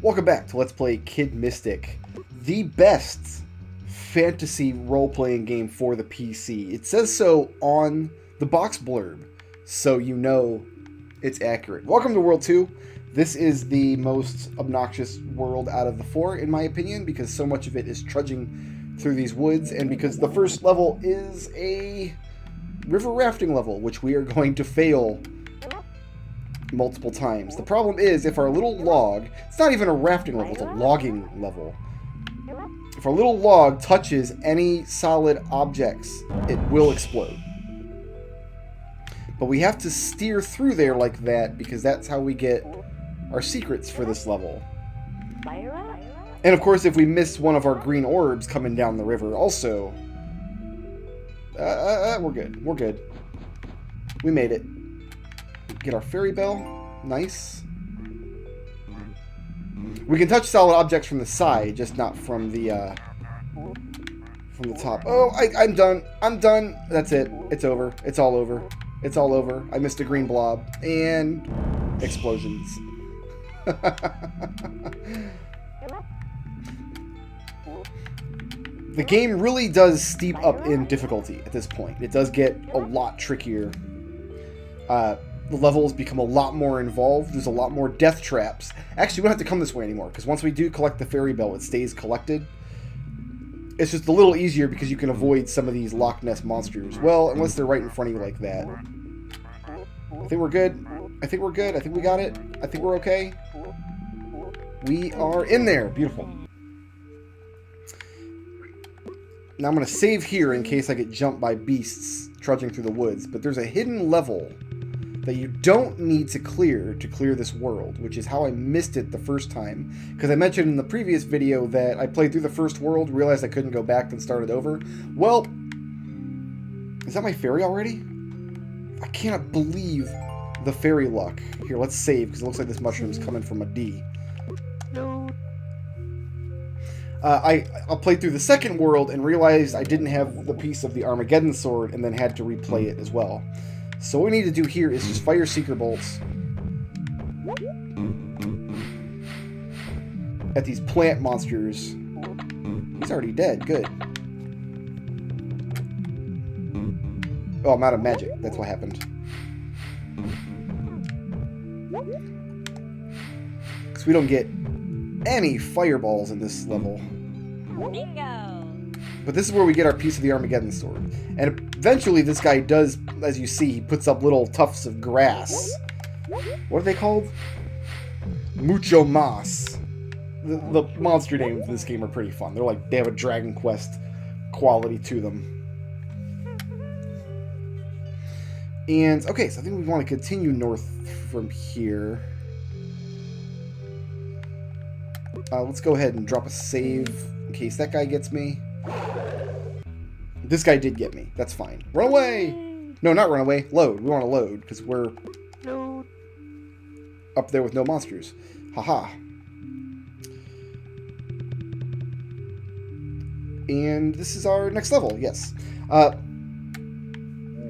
Welcome back to Let's Play Kid Mystic, the best fantasy role-playing game for the PC. It says so on the box blurb, so you know it's accurate. Welcome to World 2. This is the most obnoxious world out of the four, in my opinion, because so much of it is trudging through these woods, and because the first level is a river rafting level, which we are going to fail multiple times. The problem is, if our little log, it's not even a rafting level, it's a logging level. If our little log touches any solid objects, it will explode. But we have to steer through there like that, because that's how we get our secrets for this level. And of course, if we miss one of our green orbs coming down the river, also, we're good. We're good. We made it. Get our fairy bell. Nice. We can touch solid objects from the side, just not from the top. Oh, I'm done. I'm done. That's it. It's over. It's all over. It's all over. I missed a green blob. And explosions. The game really does steep up in difficulty at this point. It does get a lot trickier. The levels become a lot more involved. There's a lot more death traps. Actually, we don't have to come this way anymore, because once we do collect the fairy bell, it stays collected. It's just a little easier because you can avoid some of these Loch Ness monsters. Well, unless they're right in front of you like that. I think we're good. I think we're good. I think we got it. I think we're okay. We are in there. Beautiful. Now I'm going to save here in case I get jumped by beasts trudging through the woods. But there's a hidden level that you don't need to clear this world, which is how I missed it the first time. Because I mentioned in the previous video that I played through the first world, realized I couldn't go back, then started over. Well, is that my fairy already? I cannot believe the fairy luck. Here, let's save, because it looks like this mushroom's coming from a D. No. I played through the second world and realized I didn't have the piece of the Armageddon sword, and then had to replay it as well. So what we need to do here is just fire Seeker Bolts at these plant monsters. He's already dead. Good. Oh, I'm out of magic. That's what happened. Because we don't get any fireballs in this level. Bingo! But this is where we get our piece of the Armageddon sword. And eventually this guy does, as you see, he puts up little tufts of grass. What are they called? Mucho Mas. The monster names in this game are pretty fun. They're like, they have a Dragon Quest quality to them. And, okay, so I think we want to continue north from here. Let's go ahead and drop a save in case that guy gets me. This guy did get me. That's fine. Run away! No, not run away. Load. We want to load, because we're up there with no monsters. Haha. And this is our next level, yes.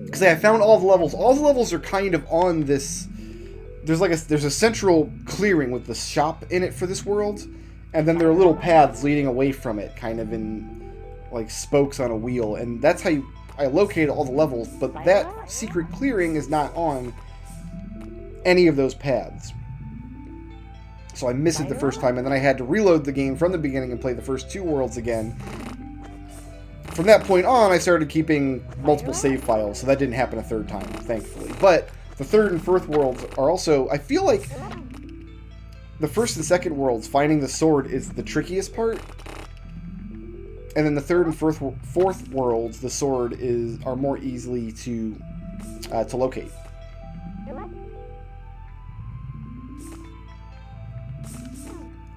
Because I found all the levels. All the levels are kind of on this... There's a central clearing with the shop in it for this world. And then there are little paths leading away from it, kind of in... like spokes on a wheel, and that's how I located all the levels, but that secret clearing is not on any of those paths. So I missed it the first time, and then I had to reload the game from the beginning and play the first two worlds again. From that point on, I started keeping multiple save files, so that didn't happen a third time, thankfully. But the third and fourth worlds are also, I feel like the first and second worlds, finding the sword is the trickiest part. And then the third and fourth worlds, the sword are more easily to locate.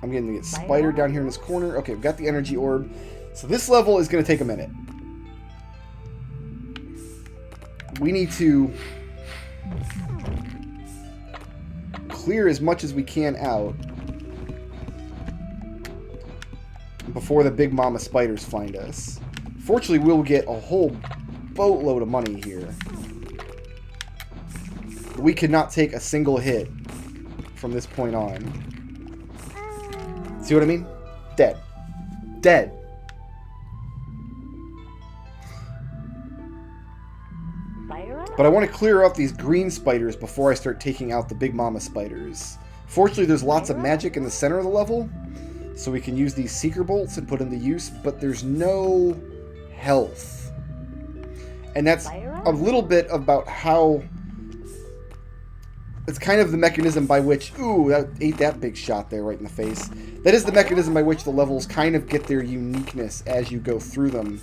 I'm getting to get spider down here in this corner. Okay, we've got the energy orb. So this level is going to take a minute. We need to clear as much as we can out before the big mama spiders find us. Fortunately, we'll get a whole boatload of money here. We cannot take a single hit from this point on. See what I mean? Dead. Dead. But I want to clear out these green spiders before I start taking out the big mama spiders. Fortunately, there's lots of magic in the center of the level, so we can use these seeker bolts and put them to use, but there's no health. And that's a little bit about how... It's kind of the mechanism by which... Ooh, that ate that big shot there right in the face. That is the mechanism by which the levels kind of get their uniqueness as you go through them,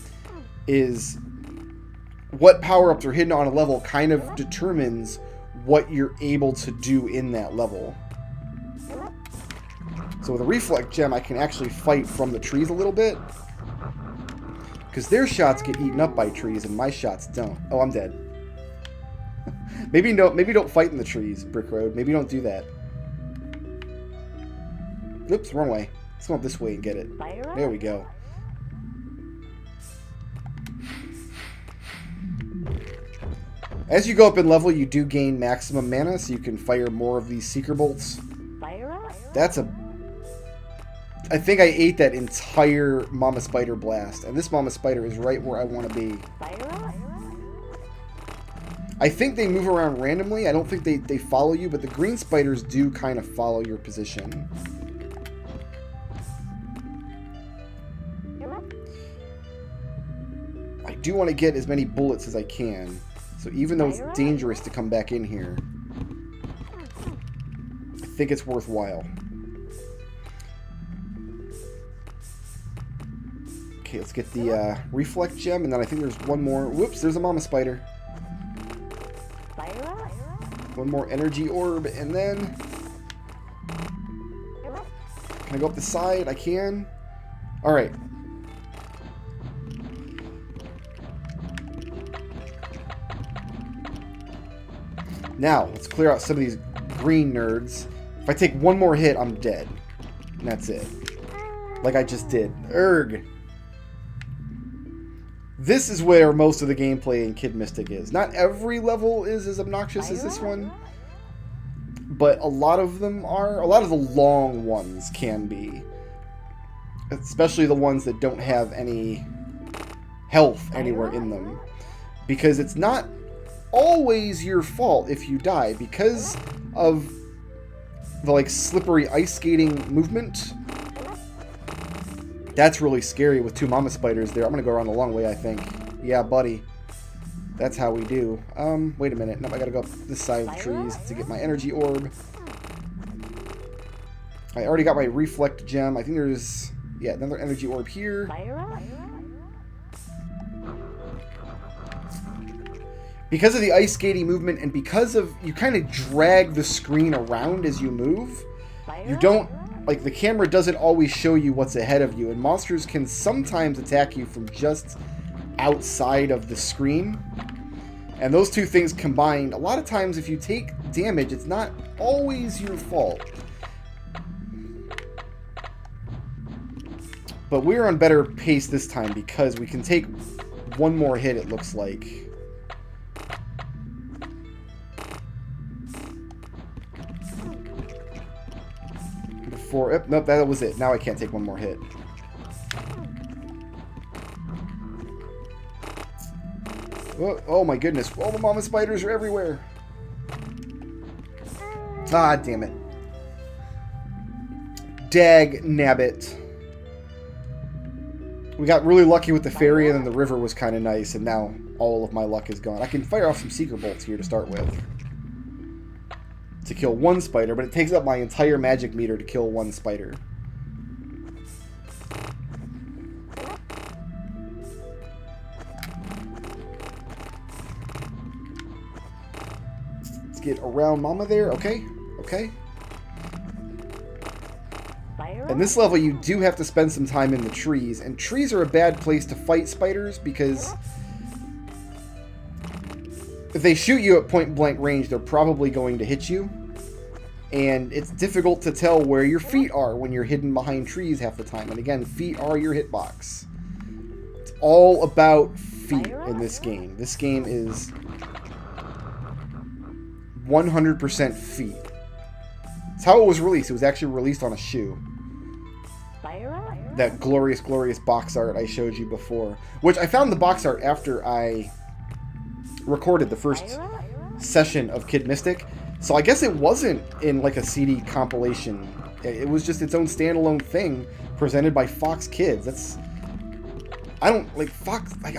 is... what power-ups are hidden on a level kind of determines what you're able to do in that level. So with a reflect gem, I can actually fight from the trees a little bit. Because their shots get eaten up by trees, and my shots don't. Oh, I'm dead. Maybe don't fight in the trees, Brickroad. Maybe don't do that. Oops, wrong way. Let's go up this way and get it. There we go. As you go up in level, you do gain maximum mana, so you can fire more of these seeker bolts. That's a... I think I ate that entire Mama Spider blast, and this Mama Spider is right where I want to be. I think they move around randomly. I don't think they follow you, but the green spiders do kind of follow your position. I do want to get as many bullets as I can. So even though it's dangerous to come back in here, I think it's worthwhile. Okay, let's get the reflect gem, and then I think there's one more. Whoops, there's a mama spider. One more energy orb, and then... Can I go up the side? I can. Alright. Now, let's clear out some of these green nerds. If I take one more hit, I'm dead. And that's it. Like I just did. Erg. This is where most of the gameplay in Kid Mystic is. Not every level is as obnoxious as this one, but a lot of them are. A lot of the long ones can be. Especially the ones that don't have any health anywhere in them. Because it's not always your fault if you die. Because of the like slippery ice skating movement. That's really scary with two mama spiders there. I'm going to go around the long way, I think. Yeah, buddy. That's how we do. Wait a minute. No, I got to go up this side of the trees to get my energy orb. I already got my reflect gem. I think there's, yeah, another energy orb here. Because of the ice skating movement and because of, you kind of drag the screen around as you move, you don't, like, the camera doesn't always show you what's ahead of you, and monsters can sometimes attack you from just outside of the screen. And those two things combined, a lot of times if you take damage, it's not always your fault. But we're on better pace this time because we can take one more hit, it looks like. Nope, that was it. Now I can't take one more hit. Oh my goodness. All the mama spiders are everywhere. Ah, damn it. Dag nabbit. We got really lucky with the fairy, and then the river was kind of nice, and now all of my luck is gone. I can fire off some seeker bolts here to start with. To kill one spider, but it takes up my entire magic meter to kill one spider. Let's get around Mama there. Okay, okay. In this level, you do have to spend some time in the trees, and trees are a bad place to fight spiders because if they shoot you at point-blank range, they're probably going to hit you. And it's difficult to tell where your feet are when you're hidden behind trees half the time. And again, feet are your hitbox. It's all about feet in this game. This game is 100% feet. It's how it was released. It was actually released on a shoe. that glorious, glorious box art I showed you before. Which I found the box art after I recorded the first session of Kid Mystic. So I guess it wasn't in like a CD compilation. It was just its own standalone thing presented by Fox Kids. That's... I don't... Like, Fox... Like,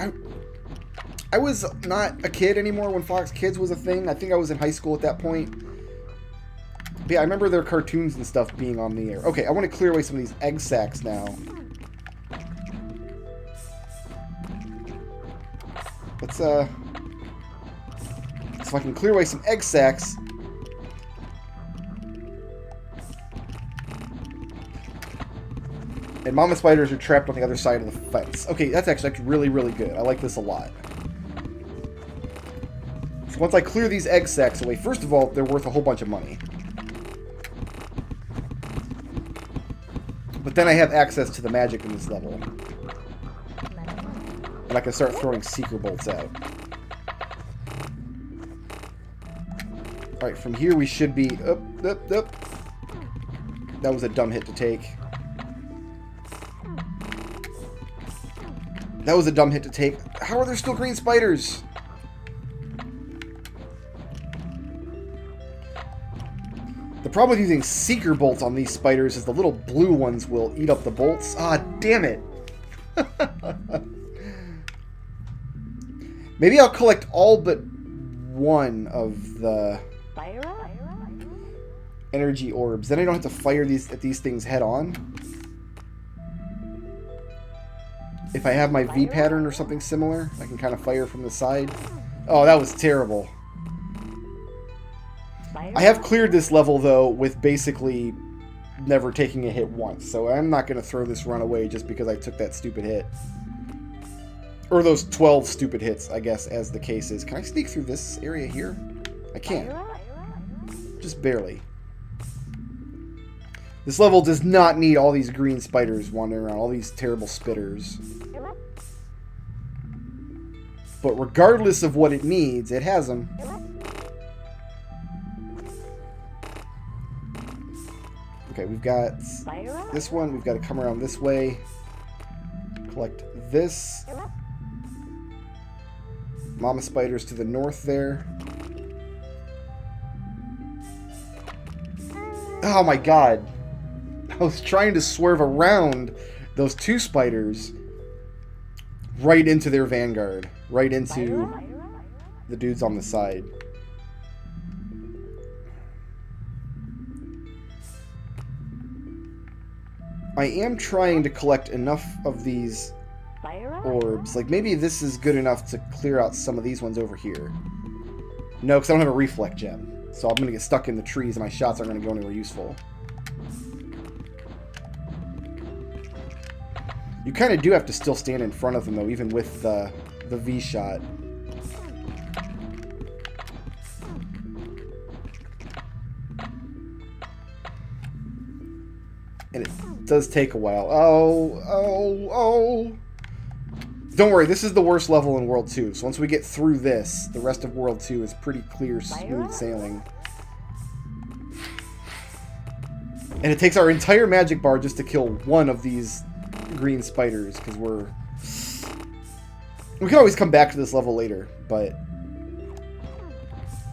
I was not a kid anymore when Fox Kids was a thing. I think I was in high school at that point. But yeah, I remember their cartoons and stuff being on the air. Okay, I want to clear away some of these egg sacs now. Let's, so if I can clear away some egg sacs. And mama spiders are trapped on the other side of the fence. Okay, that's actually really, really good. I like this a lot. So once I clear these egg sacs away, first of all, they're worth a whole bunch of money. But then I have access to the magic in this level. And I can start throwing seeker bolts out. Alright, from here we should be... Up. That was a dumb hit to take. That was a dumb hit to take. How are there still green spiders? The problem with using seeker bolts on these spiders is the little blue ones will eat up the bolts. Ah, damn it. Maybe I'll collect all but one of the energy orbs. Then I don't have to fire these things head on. If I have my V pattern or something similar, I can kind of fire from the side. Oh, that was terrible. I have cleared this level, though, with basically never taking a hit once. So I'm not going to throw this run away just because I took that stupid hit. Or those 12 stupid hits, I guess, as the case is. Can I sneak through this area here? I can't. Just barely. This level does not need all these green spiders wandering around, all these terrible spitters. But regardless of what it needs, it has them. Okay, we've got this one. We've got to come around this way. Collect this. Mama spiders to the north there. Oh my god. I was trying to swerve around those two spiders right into their vanguard. Right into the dudes on the side. I am trying to collect enough of these orbs. Like, maybe this is good enough to clear out some of these ones over here. No, because I don't have a reflect gem. So I'm going to get stuck in the trees and my shots aren't going to go anywhere useful. You kind of do have to still stand in front of them, though, even with the V shot. And it does take a while. Oh. Don't worry, this is the worst level in World 2. So once we get through this, the rest of World 2 is pretty clear, smooth sailing. And it takes our entire magic bar just to kill one of these green spiders, because we can always come back to this level later, but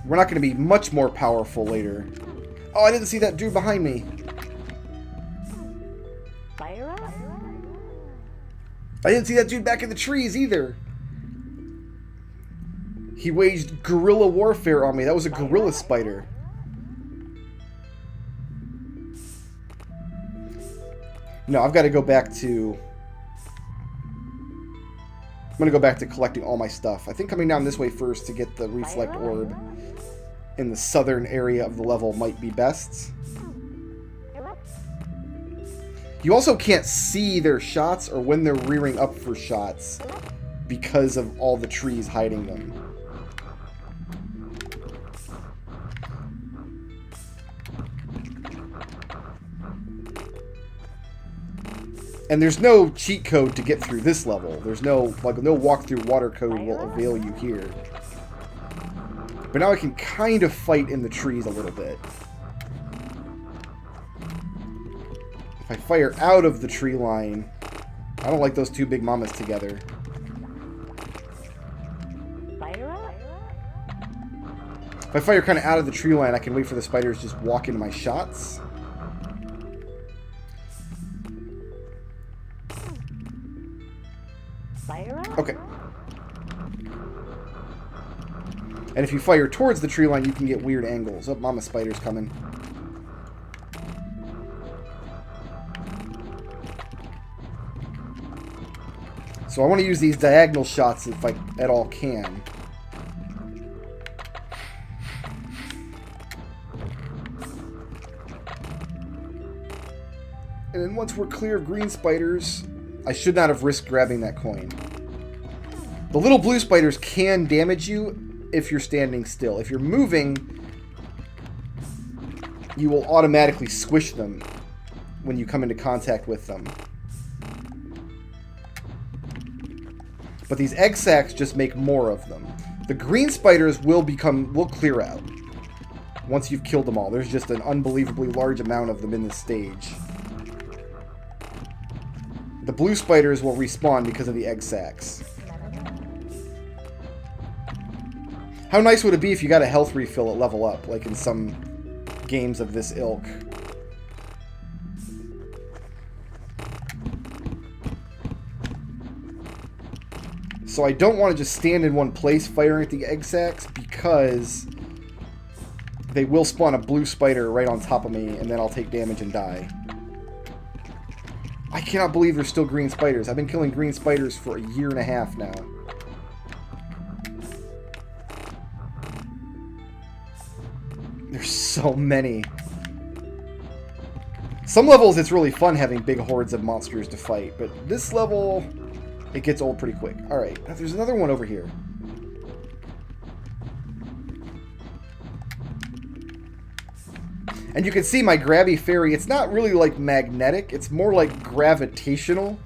we're not going to be much more powerful later. Oh, I didn't see that dude behind me. I didn't see that dude back in the trees either. He waged guerrilla warfare on me. That was a guerrilla spider. No, I've got to go back to... I'm going to go back to collecting all my stuff. I think coming down this way first to get the reflect orb in the southern area of the level might be best. You also can't see their shots or when they're rearing up for shots because of all the trees hiding them. And there's no cheat code to get through this level. There's no walk-through water code will avail you here. But now I can kind of fight in the trees a little bit. If I fire out of the tree line, I don't like those two big mamas together. If I fire kind of out of the tree line, I can wait for the spiders to just walk into my shots. Okay. And if you fire towards the tree line, you can get weird angles. Oh, mama spider's coming. So I want to use these diagonal shots if I at all can. And then once we're clear of green spiders, I should not have risked grabbing that coin. The little blue spiders can damage you if you're standing still. If you're moving, you will automatically squish them when you come into contact with them. But these egg sacs just make more of them. The green spiders will clear out once you've killed them all. There's just an unbelievably large amount of them in this stage. The blue spiders will respawn because of the egg sacs. How nice would it be if you got a health refill at level up, like in some games of this ilk? So I don't want to just stand in one place firing at the egg sacs because they will spawn a blue spider right on top of me and then I'll take damage and die. I cannot believe there's still green spiders. I've been killing green spiders for 1.5 years now. There's so many. Some levels it's really fun having big hordes of monsters to fight, but this level, it gets old pretty quick. Alright, there's another one over here. And you can see my grabby fairy, it's not really like magnetic, it's more like gravitational.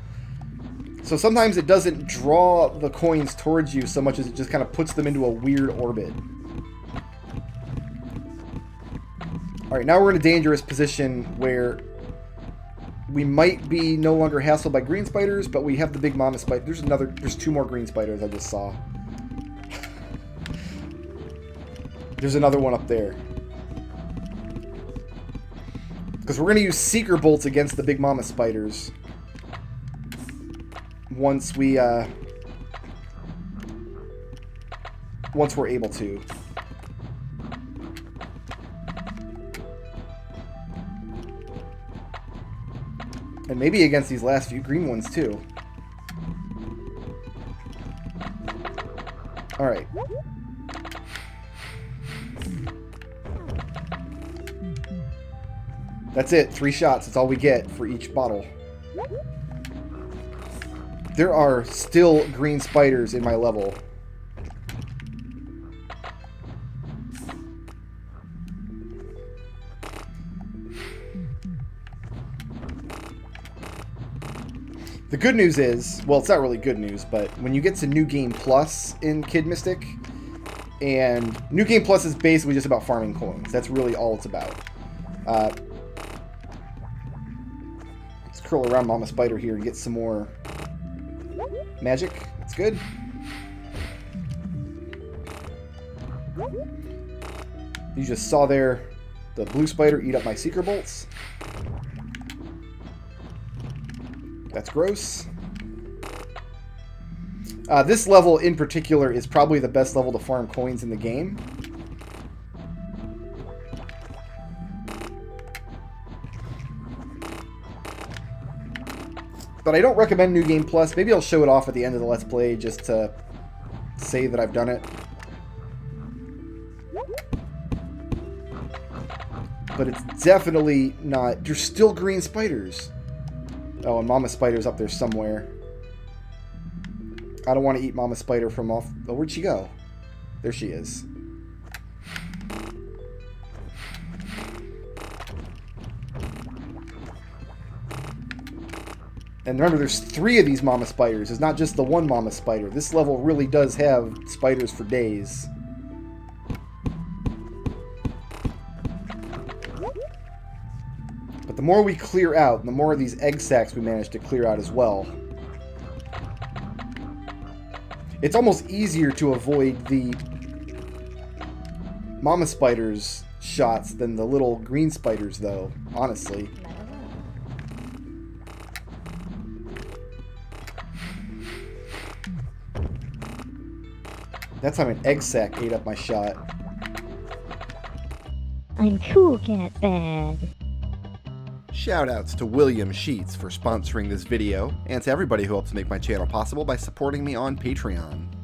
So sometimes it doesn't draw the coins towards you so much as it just kind of puts them into a weird orbit. Alright, now we're in a dangerous position where we might be no longer hassled by green spiders, but we have the big mama spider. There's 2 more green spiders I just saw. There's another one up there. Because we're going to use Seeker Bolts against the big mama spiders. Once we're able to. And maybe against these last few green ones too. Alright. That's it. 3 shots. That's all we get for each bottle. There are still green spiders in my level. The good news is, well, it's not really good news, but when you get to New Game Plus in Kid Mystic, and New Game Plus is basically just about farming coins. That's really all it's about. Let's curl around Mama Spider here and get some more magic. That's good. You just saw there the blue spider eat up my Seeker Bolts. That's gross. This level in particular is probably the best level to farm coins in the game. But I don't recommend New Game Plus. Maybe I'll show it off at the end of the Let's Play just to say that I've done it. But it's definitely not... There's still green spiders. Oh, and Mama Spider's up there somewhere. I don't want to eat Mama Spider from off... Oh, where'd she go? There she is. And remember, there's 3 of these Mama Spiders. It's not just the one Mama Spider. This level really does have spiders for days. But the more we clear out, the more of these egg sacs we manage to clear out as well. It's almost easier to avoid the mama spiders shots than the little green spiders, though, honestly. That time an egg sac ate up my shot. I'm Cool Cat Bad. Shoutouts to William Sheets for sponsoring this video, and to everybody who helps make my channel possible by supporting me on Patreon.